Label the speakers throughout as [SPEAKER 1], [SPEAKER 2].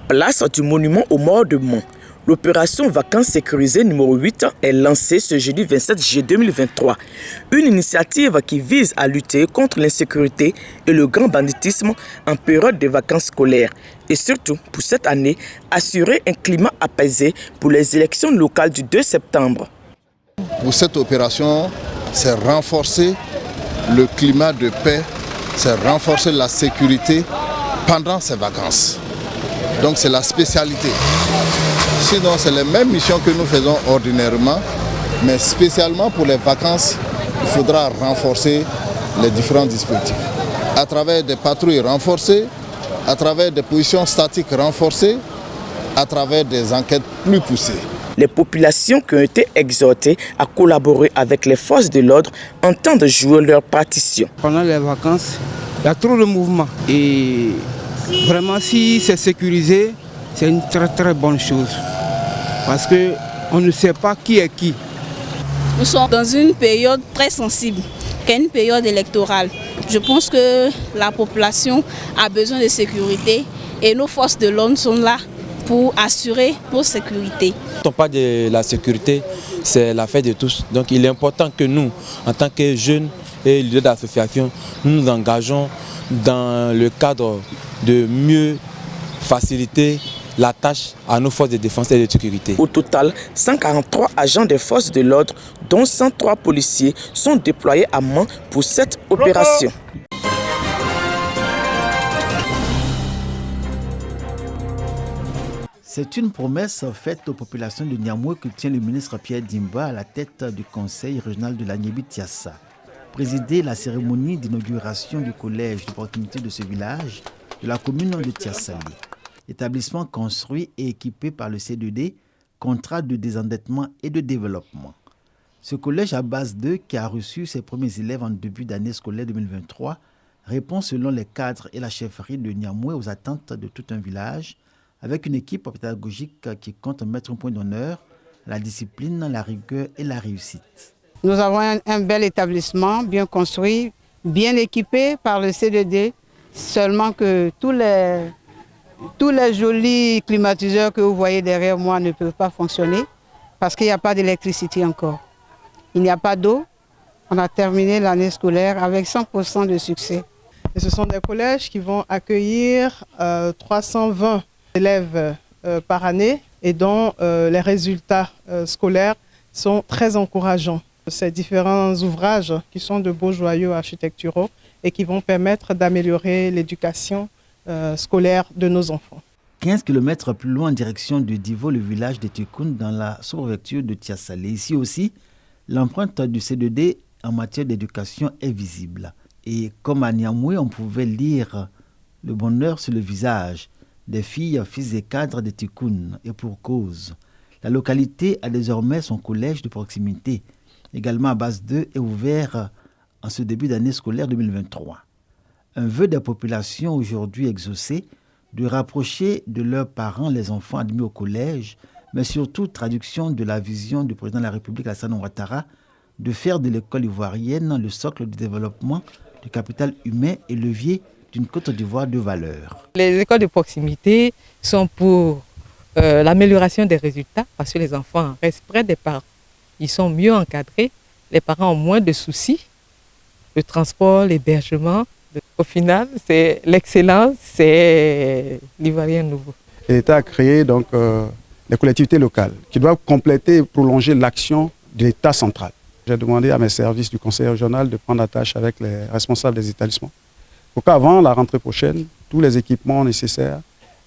[SPEAKER 1] Place du monument aux morts de Mont. L'opération Vacances sécurisées numéro 8 est lancée ce jeudi 27 juillet 2023. Une initiative qui vise à lutter contre l'insécurité et le grand banditisme en période de vacances scolaires. Et surtout, pour cette année, assurer un climat apaisé pour les élections locales du 2 septembre.
[SPEAKER 2] Pour cette opération, c'est renforcer le climat de paix, c'est renforcer la sécurité pendant ces vacances. Donc c'est la spécialité. Sinon, c'est les mêmes missions que nous faisons ordinairement, mais spécialement pour les vacances, il faudra renforcer les différents dispositifs. À travers des patrouilles renforcées, à travers des positions statiques renforcées, à travers des enquêtes plus poussées.
[SPEAKER 1] Les populations qui ont été exhortées à collaborer avec les forces de l'ordre entendent jouer leur partition.
[SPEAKER 3] Pendant les vacances, il y a trop de mouvements et vraiment si c'est sécurisé, c'est une très bonne chose parce qu'on ne sait pas qui est qui.
[SPEAKER 4] Nous sommes dans une période très sensible, qui est une période électorale. Je pense que la population a besoin de sécurité et nos forces de l'ordre sont là pour assurer notre sécurité.
[SPEAKER 5] Quand on parle de la sécurité, c'est l'affaire de tous. Donc il est important que nous, en tant que jeunes et leaders d'association, nous nous engageons dans le cadre de mieux faciliter la tâche à nos forces de défense et de sécurité.
[SPEAKER 1] Au total, 143 agents des forces de l'ordre, dont 103 policiers, sont déployés à Mont pour cette opération.
[SPEAKER 6] C'est une promesse faite aux populations de Niamey que tient le ministre Pierre Dimba à la tête du conseil régional de la Niébi-Tiassa. Présider la cérémonie d'inauguration du collège de proximité de ce village de la commune de Tiassali. Établissement construit et équipé par le C2D, contrat de désendettement et de développement. Ce collège à base 2 qui a reçu ses premiers élèves en début d'année scolaire 2023 répond selon les cadres et la chefferie de Niamey aux attentes de tout un village avec une équipe pédagogique qui compte mettre un point d'honneur à la discipline, la rigueur et la réussite.
[SPEAKER 3] Nous avons un bel établissement, bien construit, bien équipé par le C2D, seulement que tous les jolis climatiseurs que vous voyez derrière moi ne peuvent pas fonctionner parce qu'il n'y a pas d'électricité encore. Il n'y a pas d'eau. On a terminé l'année scolaire avec 100% de succès.
[SPEAKER 7] Et ce sont des collèges qui vont accueillir 320 élèves par année et dont les résultats scolaires sont très encourageants. Ces différents ouvrages qui sont de beaux joyaux architecturaux et qui vont permettre d'améliorer l'éducation scolaire de nos enfants.
[SPEAKER 6] 15 km plus loin en direction de Divo, le village de Tikoun dans la sous-préfecture de Tiassali. Ici aussi, l'empreinte du C2D en matière d'éducation est visible. Et comme à Niamey, on pouvait lire le bonheur sur le visage des filles, fils et cadres de Tikoun. Et pour cause, la localité a désormais son collège de proximité, également à base 2 et ouvert en ce début d'année scolaire 2023. Un vœu des populations aujourd'hui exaucées de rapprocher de leurs parents les enfants admis au collège, mais surtout traduction de la vision du président de la République, Alassane Ouattara, de faire de l'école ivoirienne le socle du développement du capital humain et levier d'une Côte d'Ivoire de valeur.
[SPEAKER 8] Les écoles de proximité sont pour l'amélioration des résultats parce que les enfants restent près des parents. Ils sont mieux encadrés, les parents ont moins de soucis, le transport, l'hébergement. Au final, c'est l'excellence, c'est l'Ivoirien nouveau.
[SPEAKER 9] L'État a créé donc les collectivités locales qui doivent compléter et prolonger l'action de l'État central. J'ai demandé à mes services du conseil régional de prendre attache avec les responsables des établissements pour qu'avant la rentrée prochaine, tous les équipements nécessaires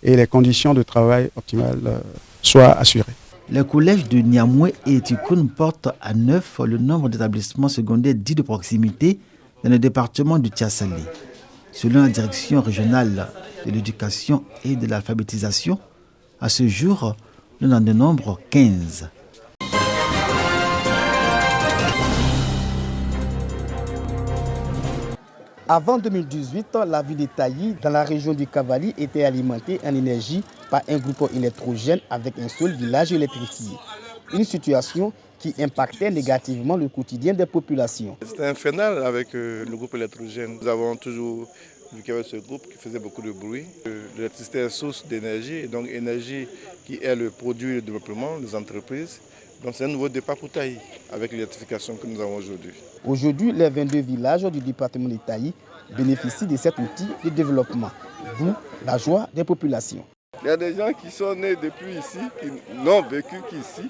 [SPEAKER 9] et les conditions de travail optimales soient assurées.
[SPEAKER 6] Le collège de Niamey et Tikoun porte à 9 le nombre d'établissements secondaires dits de proximité dans le département du Tiassali. Selon la direction régionale de l'éducation et de l'alphabétisation, à ce jour, nous en dénombrons 15.
[SPEAKER 10] Avant 2018, la ville de Tailly, dans la région du Cavali, était alimentée en énergie par un groupe électrogène avec un seul village électrifié. Une situation qui impactait négativement le quotidien des populations.
[SPEAKER 11] C'était infernal avec le groupe électrogène. Nous avons toujours vu qu'il y avait ce groupe qui faisait beaucoup de bruit. L'électricité est source d'énergie, et donc énergie qui est le produit de développement des entreprises. Donc c'est un nouveau départ pour Taï, avec l'électrification que nous avons aujourd'hui.
[SPEAKER 10] Aujourd'hui, les 22 villages du département de Taï bénéficient de cet outil de développement, d'où la joie des populations.
[SPEAKER 11] Il y a des gens qui sont nés depuis ici, qui n'ont vécu qu'ici,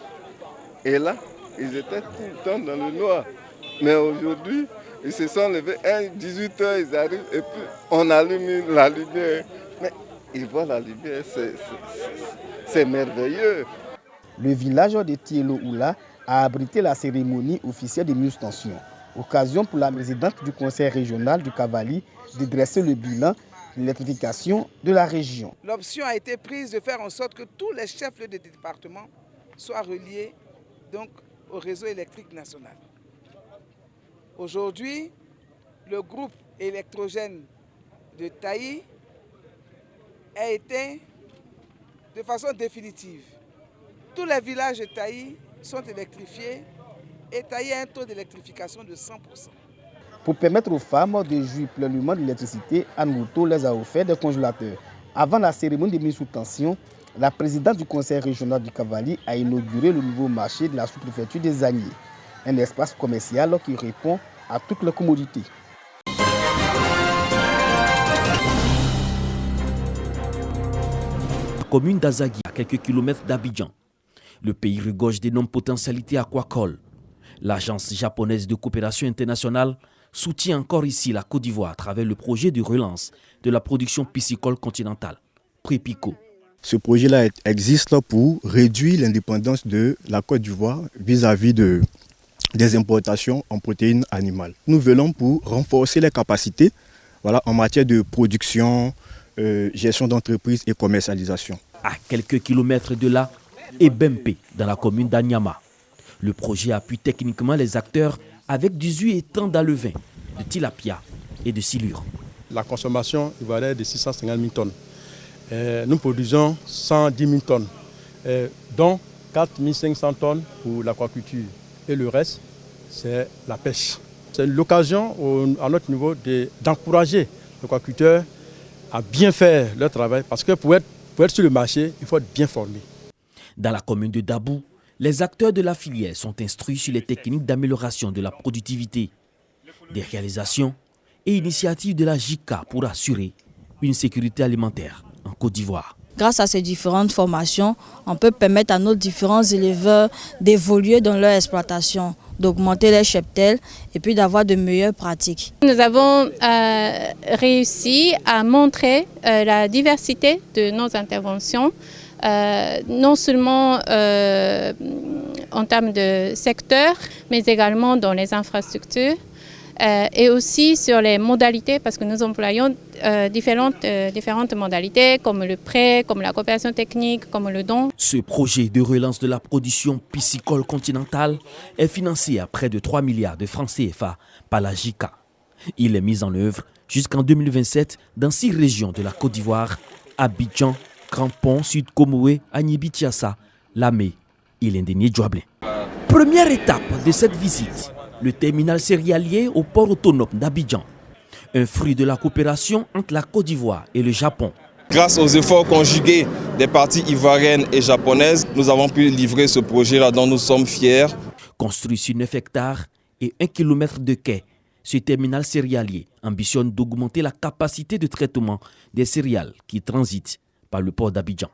[SPEAKER 11] et là, ils étaient tout le temps dans le noir. Mais aujourd'hui, ils se sont levés, 18h, ils arrivent, et puis on allume la lumière. Mais ils voient la lumière, c'est merveilleux.
[SPEAKER 10] Le village de Tielo-Oula a abrité la cérémonie officielle de manutention. Occasion pour la présidente du conseil régional du Cavali de dresser le bilan de l'électrification de la région.
[SPEAKER 12] L'option a été prise de faire en sorte que tous les chefs-lieux de département soient reliés donc, au réseau électrique national. Aujourd'hui, le groupe électrogène de Taï a éteint de façon définitive. Tous les villages de Taï sont électrifiés et Taï a un taux d'électrification de 100%.
[SPEAKER 10] Pour permettre aux femmes de jouir pleinement de l'électricité, Anne Routo les a offert des congélateurs. Avant la cérémonie de mise sous tension, la présidente du conseil régional du Cavali a inauguré le nouveau marché de la sous-préfecture des Agnés, un espace commercial qui répond à toutes les commodités.
[SPEAKER 13] La commune d'Azagui, à quelques kilomètres d'Abidjan. Le pays regorge d'énormes potentialités aquacoles. L'agence japonaise de coopération internationale soutient encore ici la Côte d'Ivoire à travers le projet de relance de la production piscicole continentale, Prépico.
[SPEAKER 14] Ce projet-là existe pour réduire l'indépendance de la Côte d'Ivoire vis-à-vis des importations en protéines animales. Nous venons pour renforcer les capacités en matière de production, gestion d'entreprise et commercialisation.
[SPEAKER 13] À quelques kilomètres de là, Ebempe, dans la commune d'Anyama. Le projet appuie techniquement les acteurs avec 18 étangs d'alevin, de tilapia et de silure.
[SPEAKER 9] La consommation ivoirienne est de 650 000 tonnes. Nous produisons 110 000 tonnes, dont 4 500 tonnes pour l'aquaculture. Et le reste, c'est la pêche. C'est l'occasion, à notre niveau, d'encourager les aquaculteurs à bien faire leur travail. Parce que pour être sur le marché, il faut être bien formé.
[SPEAKER 13] Dans la commune de Dabou, les acteurs de la filière sont instruits sur les techniques d'amélioration de la productivité, des réalisations et initiatives de la JICA pour assurer une sécurité alimentaire en Côte d'Ivoire.
[SPEAKER 15] Grâce à ces différentes formations, on peut permettre à nos différents éleveurs d'évoluer dans leur exploitation, d'augmenter les cheptels et puis d'avoir de meilleures pratiques.
[SPEAKER 16] Nous avons réussi à montrer la diversité de nos interventions, non seulement en termes de secteur, mais également dans les infrastructures. Et aussi sur les modalités, parce que nous employons différentes modalités, comme le prêt, comme la coopération technique, comme le don.
[SPEAKER 13] Ce projet de relance de la production piscicole continentale est financé à près de 3 milliards de francs CFA par la JICA. Il est mis en œuvre jusqu'en 2027 dans 6 régions de la Côte d'Ivoire, Abidjan, Crampon, Sud-Comoé, Agnibi-Tiassa, Lamé et l'Indénié-Djouablin. Première étape de cette visite, le terminal céréalier au port autonome d'Abidjan. Un fruit de la coopération entre la Côte d'Ivoire et le Japon.
[SPEAKER 17] Grâce aux efforts conjugués des parties ivoiriennes et japonaises, nous avons pu livrer ce projet-là dont nous sommes fiers.
[SPEAKER 13] Construit sur 9 hectares et 1 km de quai, ce terminal céréalier ambitionne d'augmenter la capacité de traitement des céréales qui transitent par le port d'Abidjan.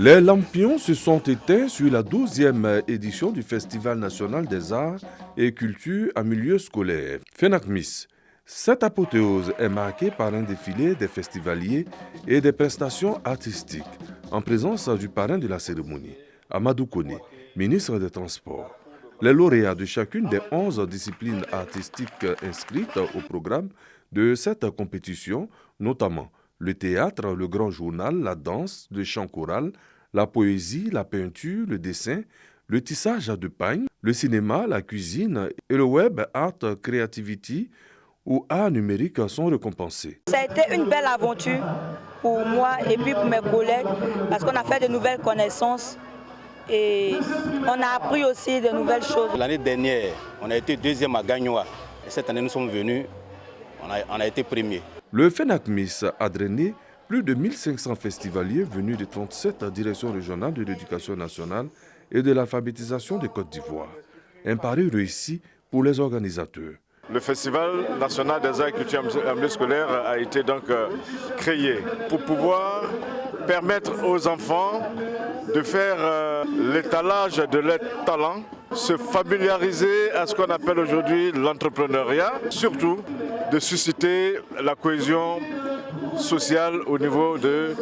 [SPEAKER 18] Les lampions se sont éteints sur la 12e édition du Festival national des arts et culture en milieu scolaire, FENACMIS. Cette apothéose est marquée par un défilé des festivaliers et des prestations artistiques, en présence du parrain de la cérémonie, Amadou Kone, ministre des Transports. Les lauréats de chacune des 11 disciplines artistiques inscrites au programme de cette compétition, notamment le théâtre, le grand journal, la danse, le chant choral, la poésie, la peinture, le dessin, le tissage de pagne, le cinéma, la cuisine et le web art creativity ou art numérique sont récompensés.
[SPEAKER 19] Ça a été une belle aventure pour moi et puis pour mes collègues parce qu'on a fait de nouvelles connaissances et on a appris aussi de nouvelles choses.
[SPEAKER 20] L'année dernière, on a été deuxième à Gagnoa. Et cette année, nous sommes venus, on a été premiers.
[SPEAKER 18] Le FENACMIS a drainé plus de 1500 festivaliers venus de 37 directions régionales de l'éducation nationale et de l'alphabétisation de Côte d'Ivoire. Un pari réussi pour les organisateurs.
[SPEAKER 21] Le Festival national des arts et culture en milieu scolaire a été donc créé pour pouvoir permettre aux enfants de faire l'étalage de leurs talents, se familiariser à ce qu'on appelle aujourd'hui l'entrepreneuriat, surtout de susciter la cohésion sociale au niveau de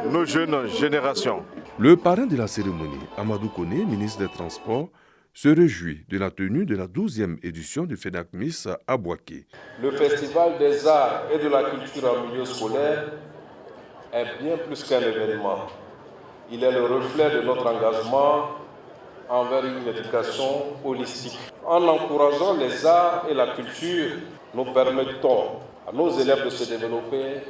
[SPEAKER 21] nos jeunes générations.
[SPEAKER 18] Le parrain de la cérémonie, Amadou Koné, ministre des Transports, se réjouit de la tenue de la 12e édition du FENACMIS à Bouaké.
[SPEAKER 22] Le Festival des arts et de la culture en milieu scolaire est bien plus qu'un événement. Il est le reflet de notre engagement envers une éducation holistique. En encourageant les arts et la culture, nous permettons à nos élèves de se développer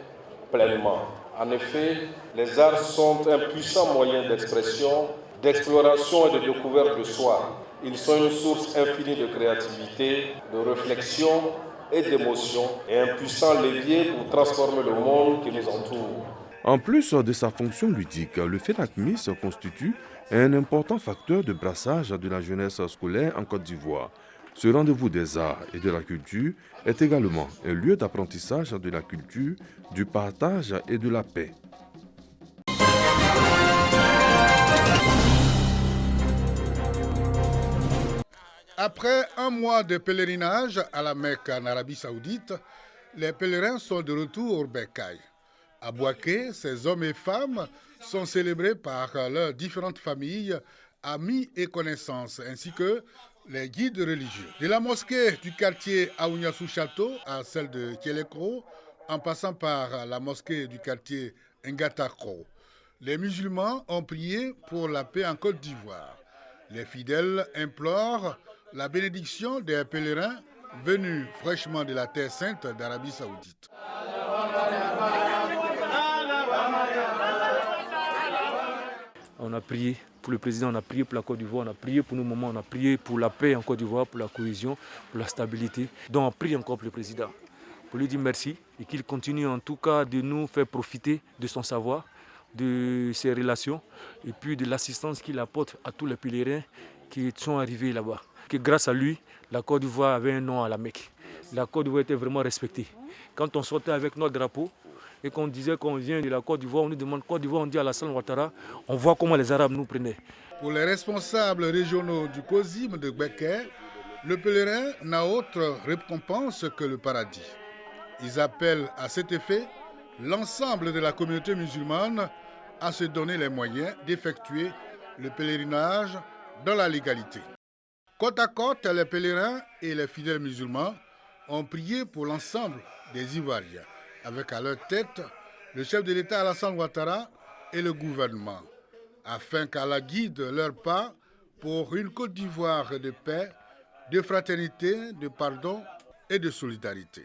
[SPEAKER 22] pleinement. En effet, les arts sont un puissant moyen d'expression, d'exploration et de découverte de soi. Ils sont une source infinie de créativité, de réflexion et d'émotion et un puissant levier pour transformer le monde qui nous entoure.
[SPEAKER 18] En plus de sa fonction ludique, le FENACMIS constitue un important facteur de brassage de la jeunesse scolaire en Côte d'Ivoire. Ce rendez-vous des arts et de la culture est également un lieu d'apprentissage de la culture, du partage et de la paix.
[SPEAKER 23] Après un mois de pèlerinage à la Mecque en Arabie Saoudite, les pèlerins sont de retour au Bercail. À Bouaké, ces hommes et femmes sont célébrés par leurs différentes familles, amis et connaissances, ainsi que les guides religieux. De la mosquée du quartier Aouniassou Château à celle de Kielekro, en passant par la mosquée du quartier Ngatakro, les musulmans ont prié pour la paix en Côte d'Ivoire. Les fidèles implorent la bénédiction des pèlerins venus fraîchement de la terre sainte d'Arabie Saoudite.
[SPEAKER 24] On a prié pour le président, on a prié pour la Côte d'Ivoire, on a prié pour nos mamans, on a prié pour la paix en Côte d'Ivoire, pour la cohésion, pour la stabilité. Donc on prie encore pour le président, pour lui dire merci et qu'il continue en tout cas de nous faire profiter de son savoir, de ses relations et puis de l'assistance qu'il apporte à tous les pèlerins qui sont arrivés là-bas. Que grâce à lui, la Côte d'Ivoire avait un nom à la Mecque. La Côte d'Ivoire était vraiment respectée. Quand on sortait avec notre drapeau et qu'on disait qu'on vient de la Côte d'Ivoire, on nous demande Côte d'Ivoire, on dit Alassane Ouattara, on voit comment les Arabes nous prenaient.
[SPEAKER 23] Pour les responsables régionaux du COSIM de Becker, le pèlerin n'a autre récompense que le paradis. Ils appellent à cet effet l'ensemble de la communauté musulmane à se donner les moyens d'effectuer le pèlerinage dans la légalité. Côte à côte, les pèlerins et les fidèles musulmans ont prié pour l'ensemble des Ivoiriens, avec à leur tête le chef de l'État Alassane Ouattara et le gouvernement, afin qu'Allah guide leur pas pour une Côte d'Ivoire de paix, de fraternité, de pardon et de solidarité.